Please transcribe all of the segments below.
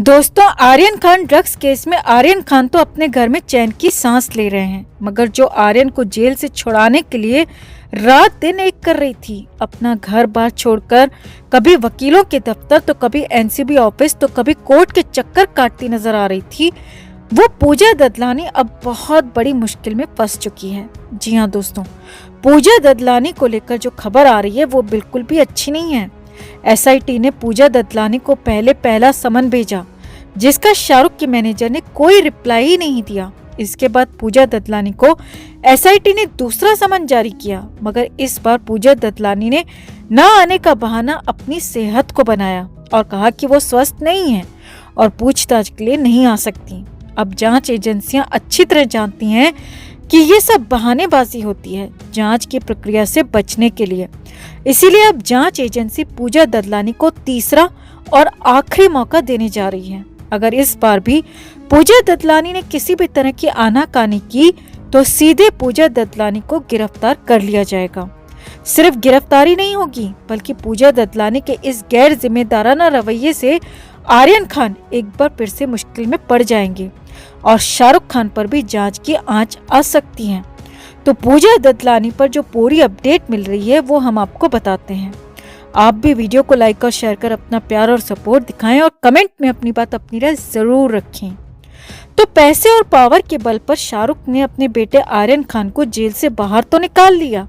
दोस्तों, Aryan Khan drugs case में आर्यन खान तो अपने घर में चैन की सांस ले रहे हैं, मगर जो आर्यन को जेल से छुड़ाने के लिए रात दिन एक कर रही थी, अपना घर बार छोड़कर कभी वकीलों के दफ्तर तो कभी एनसीबी ऑफिस तो कभी कोर्ट के चक्कर काटती नजर आ रही थी, वो पूजा ददलानी अब बहुत बड़ी मुश्किल में फंस चुकी है। जी हाँ दोस्तों, पूजा ददलानी को लेकर जो खबर आ रही है वो बिल्कुल भी अच्छी नहीं है। एसआईटी ने पूजा ददलानी को पहला समन भेजा, जिसका शाहरुख के मैनेजर ने कोई रिप्लाई ही नहीं दिया। इसके बाद पूजा ददलानी को एसआईटी ने दूसरा समन जारी किया, मगर इस बार पूजा ददलानी ने न आने का बहाना अपनी सेहत को बनाया और कहा कि वो स्वस्थ नहीं है और पूछताछ के लिए नहीं आ सकती। अब जांच एजेंसियां अच्छी तरह जानती हैं कि ये सब बहानेबाजी होती है जांच की प्रक्रिया से बचने के लिए। इसीलिए अब जांच एजेंसी पूजा ददलानी को तीसरा और आखिरी मौका देने जा रही है। अगर इस बार भी पूजा ददलानी ने किसी भी तरह की आनाकानी की तो सीधे पूजा ददलानी को गिरफ्तार कर लिया जाएगा। सिर्फ गिरफ्तारी नहीं होगी, बल्कि पूजा ददलानी के इस गैर जिम्मेदाराना रवैये से आर्यन खान एक बार फिर से मुश्किल में पड़ जाएंगे और शाहरुख खान पर भी जांच की आंच आ सकती है। तो पूजा ददलानी पर जो पूरी अपडेट मिल रही है वो हम आपको बताते हैं। आप भी वीडियो को लाइक और शेयर कर अपना प्यार और सपोर्ट दिखाएं और कमेंट में अपनी बात अपनी राय जरूर रखें। तो पैसे और पावर के बल पर शाहरुख ने अपने बेटे आर्यन खान को जेल से बाहर तो निकाल लिया,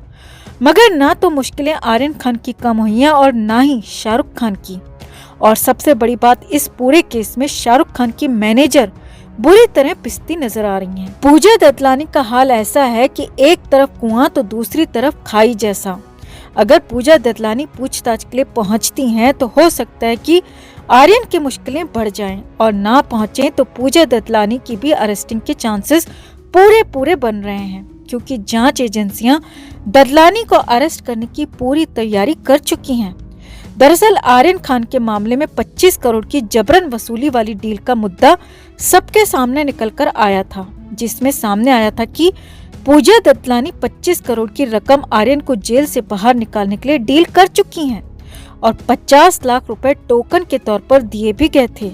मगर ना तो मुश्किलें आर्यन खान की कम हुई हैं और ना ही शाहरुख खान की। और सबसे बड़ी बात, इस पूरे केस में शाहरुख खान की मैनेजर बुरी तरह पिसती नजर आ रही हैं। पूजा ददलानी का हाल ऐसा है कि एक तरफ कुआं तो दूसरी तरफ खाई जैसा। अगर पूजा ददलानी पूछताछ के लिए पहुंचती हैं तो हो सकता है कि आर्यन की मुश्किलें बढ़ जाएं, और ना पहुंचे तो पूजा ददलानी की भी अरेस्टिंग के चांसेस पूरे बन रहे हैं, क्योंकि जांच एजेंसियां ददलानी को अरेस्ट करने की पूरी तैयारी कर चुकी हैं। दरअसल आर्यन खान के मामले में 25 करोड़ की जबरन वसूली वाली डील का मुद्दा सबके सामने निकल कर आया था, जिसमें सामने आया था कि पूजा ददलानी 25 करोड़ की रकम आर्यन को जेल से बाहर निकालने के लिए डील कर चुकी हैं और 50 लाख रुपए टोकन के तौर पर दिए भी गए थे,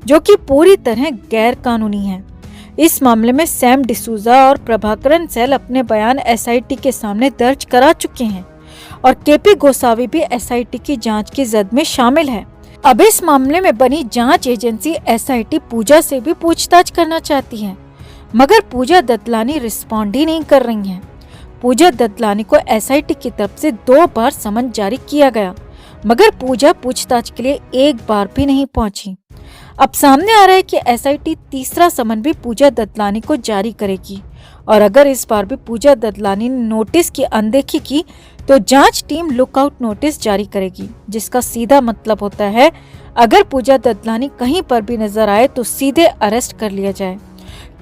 जो कि पूरी तरह गैर कानूनी है। इस मामले में सैम डिसूजा और प्रभाकरन सैल अपने बयान एसआईटी के सामने दर्ज करा चुके हैं और केपी गोसावी भी एसआईटी की जांच की जद में शामिल है। अब इस मामले में बनी जांच एजेंसी एसआईटी पूजा से भी पूछताछ करना चाहती है, मगर पूजा ददलानी रिस्पॉन्ड ही नहीं कर रही हैं। पूजा ददलानी को एसआईटी की तरफ से 2 बार समन जारी किया गया, मगर पूजा पूछताछ के लिए एक बार भी नहीं पहुंची। अब सामने आ रहा है कि एसआईटी तीसरा समन भी पूजा ददलानी को जारी करेगी, और अगर इस बार भी पूजा ददलानी ने नोटिस की अनदेखी की तो जांच टीम लुकआउट नोटिस जारी करेगी, जिसका सीधा मतलब होता है अगर पूजा ददलानी कहीं पर भी नजर आए तो सीधे अरेस्ट कर लिया जाए,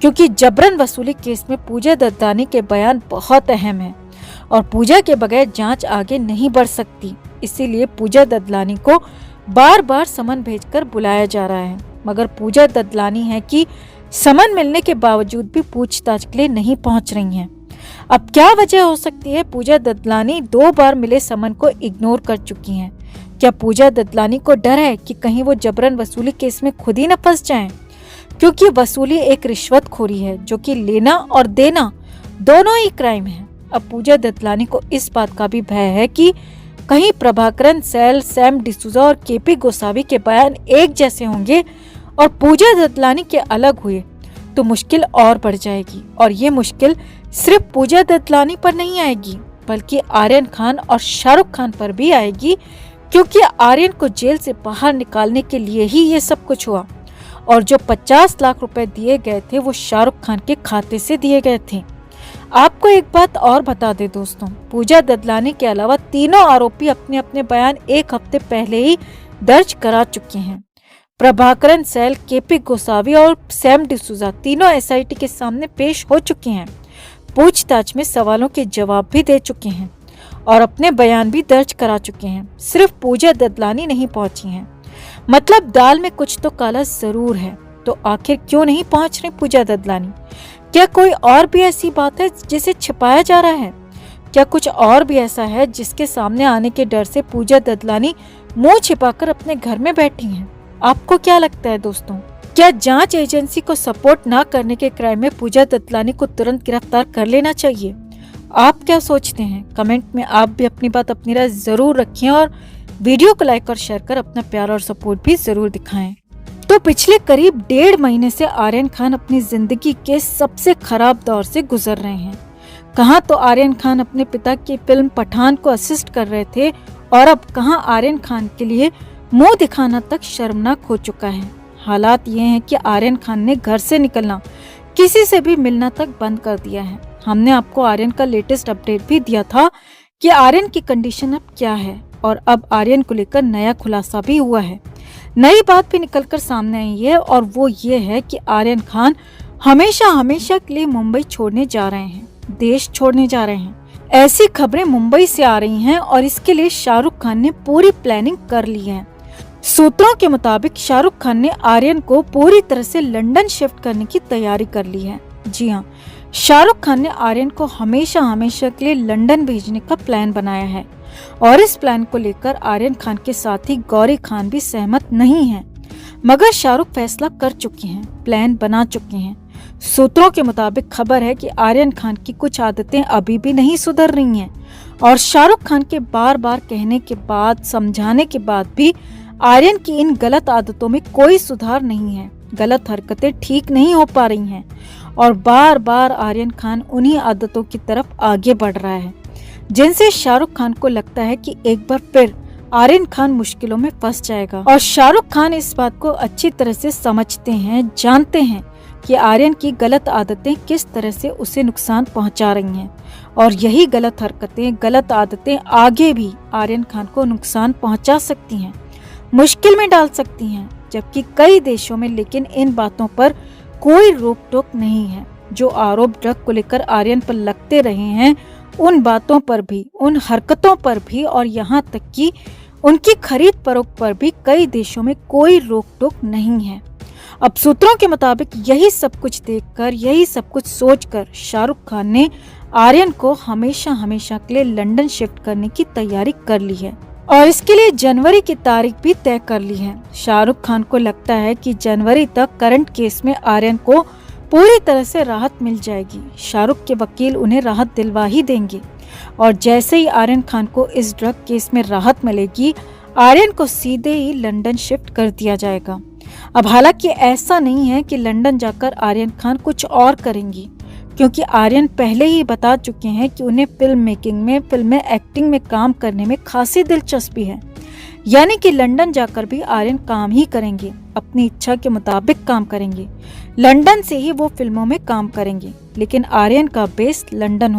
क्योंकि जबरन वसूली केस में पूजा ददलानी के बयान बहुत अहम है और पूजा के बगैर जांच आगे नहीं बढ़ सकती। इसीलिए पूजा ददलानी को बार बार समन भेजकर बुलाया जा रहा है, मगर पूजा ददलानी है कि समन मिलने के बावजूद भी पूछताछ के लिए नहीं पहुंच रही हैं। अब क्या वजह हो सकती है? पूजा ददलानी 2 बार मिले समन को इग्नोर कर चुकी हैं। क्या पूजा ददलानी को डर है कि कहीं वो जबरन वसूली केस में खुद ही न फंस जाएं? क्योंकि वसूली एक रिश्वतखोरी है, जो कि लेना और देना दोनों ही क्राइम है। अब पूजा ददलानी को इस बात का भी भय है कि कहीं प्रभाकरन सैल, सैम डिसूजा और केपी गोसावी के बयान एक जैसे होंगे और पूजा ददलानी के अलग हुए तो मुश्किल और बढ़ जाएगी। और ये मुश्किल सिर्फ पूजा ददलानी पर नहीं आएगी, बल्कि आर्यन खान और शाहरुख खान पर भी आएगी, क्योंकि आर्यन को जेल से बाहर निकालने के लिए ही ये सब कुछ हुआ और जो 50 लाख रुपए दिए गए थे वो शाहरुख खान के खाते से दिए गए थे। आपको एक बात और बता दे दोस्तों, पूजा ददलानी के अलावा तीनों आरोपी अपने अपने बयान 1 हफ्ते पहले ही दर्ज करा चुके हैं। प्रभाकरन सैल, केपी गोसावी और सैम डिसूजा तीनों एसआईटी के सामने पेश हो चुके हैं, पूछताछ में सवालों के जवाब भी दे चुके हैं और अपने बयान भी दर्ज करा चुके हैं। सिर्फ पूजा ददलानी नहीं पहुंची हैं, मतलब दाल में कुछ तो काला जरूर है। तो आखिर क्यों नहीं पहुंच रही पूजा ददलानी? क्या कोई और भी ऐसी बात है जिसे छिपाया जा रहा है? क्या कुछ और भी ऐसा है जिसके सामने आने के डर से पूजा ददलानी मुंह छिपाकर अपने घर में बैठी हैं? आपको क्या लगता है दोस्तों? क्या जांच एजेंसी को सपोर्ट ना करने के क्राइम में पूजा दत्तलानी को तुरंत गिरफ्तार कर लेना चाहिए? आप क्या सोचते हैं? कमेंट में आप भी अपनी बात, अपनी राय जरूर रखें और वीडियो को लाइक और शेयर कर अपना प्यार और सपोर्ट भी जरूर दिखाएं। तो पिछले करीब 1.5 महीने से आर्यन खान अपनी जिंदगी के सबसे खराब दौर से गुजर रहे हैं। कहाँ तो आर्यन खान अपने पिता की फिल्म पठान को असिस्ट कर रहे थे और अब कहाँ आर्यन खान के लिए मुंह दिखाना तक शर्मनाक हो चुका है। हालात ये हैं कि आर्यन खान ने घर से निकलना, किसी से भी मिलना तक बंद कर दिया है। हमने आपको आर्यन का लेटेस्ट अपडेट भी दिया था कि आर्यन की कंडीशन अब क्या है और अब आर्यन को लेकर नया खुलासा भी हुआ है। नई बात भी निकलकर सामने आई है और वो ये है कि आर्यन खान हमेशा के लिए मुंबई छोड़ने जा रहे हैं, देश छोड़ने जा रहे हैं। ऐसी खबरें मुंबई से आ रही हैं और इसके लिए शाहरुख खान ने पूरी प्लानिंग कर ली है। सूत्रों के मुताबिक शाहरुख खान ने आर्यन को पूरी तरह से लंदन शिफ्ट करने की तैयारी कर ली है। जी हाँ, शाहरुख खान ने आर्यन को हमेशा के लिए लंदन भेजने का प्लान बनाया है और इस प्लान को लेकर आर्यन खान के साथ ही गौरी खान भी सहमत नहीं है, मगर शाहरुख फैसला कर चुके हैं, प्लान बना चुके हैं। सूत्रों के मुताबिक खबर है कि आर्यन खान की कुछ आदतें अभी भी नहीं सुधर रही हैं और शाहरुख खान के बार कहने के बाद, समझाने के बाद भी आर्यन की इन गलत आदतों में कोई सुधार नहीं है। गलत हरकतें ठीक नहीं हो पा रही हैं और बार आर्यन खान उन्हीं आदतों की तरफ आगे बढ़ रहा है जिनसे शाहरुख खान को लगता है कि एक बार फिर आर्यन खान मुश्किलों में फंस जाएगा। और शाहरुख खान इस बात को अच्छी तरह से समझते हैं, जानते हैं कि आर्यन की गलत आदतें किस तरह से उसे नुकसान पहुंचा रही हैं और यही गलत हरकतें, गलत आदतें आगे भी आर्यन खान को नुकसान पहुंचा सकती हैं, मुश्किल में डाल सकती हैं। जबकि कई देशों में लेकिन इन बातों पर कोई रोक टोक नहीं है। जो आरोप ड्रग को लेकर आर्यन पर लगते रहे हैं, उन बातों पर भी, उन हरकतों पर भी और यहाँ तक कि उनकी खरीद फरोख्त पर भी कई देशों में कोई रोक टोक नहीं है। अब सूत्रों के मुताबिक यही सब कुछ देखकर, यही सब कुछ सोचकर शाहरुख खान ने आर्यन को हमेशा के लिए लंदन शिफ्ट करने की तैयारी कर ली है और इसके लिए जनवरी की तारीख भी तय कर ली है। शाहरुख खान को लगता है कि जनवरी तक करंट केस में आर्यन को पूरी तरह से राहत मिल जाएगी। शाहरुख के वकील उन्हें राहत दिलवा ही देंगे और जैसे ही आर्यन खान को इस ड्रग केस में राहत मिलेगी, आर्यन को सीधे ही लंदन शिफ्ट कर दिया जाएगा। अब हालांकि ऐसा नहीं है कि लंदन जाकर आर्यन खान कुछ और करेंगी, क्योंकि आर्यन पहले ही बता चुके हैं कि उन्हें फिल्म मेकिंग में, फिल्म में एक्टिंग में काम करने में खासी दिलचस्पी है। यानी कि लंदन जाकर भी आर्यन काम ही करेंगे, अपनी इच्छा के मुताबिक काम करेंगे। लंदन से ही वो फिल्मों में काम करेंगे, लेकिन आर्यन का बेस लंदन होगा।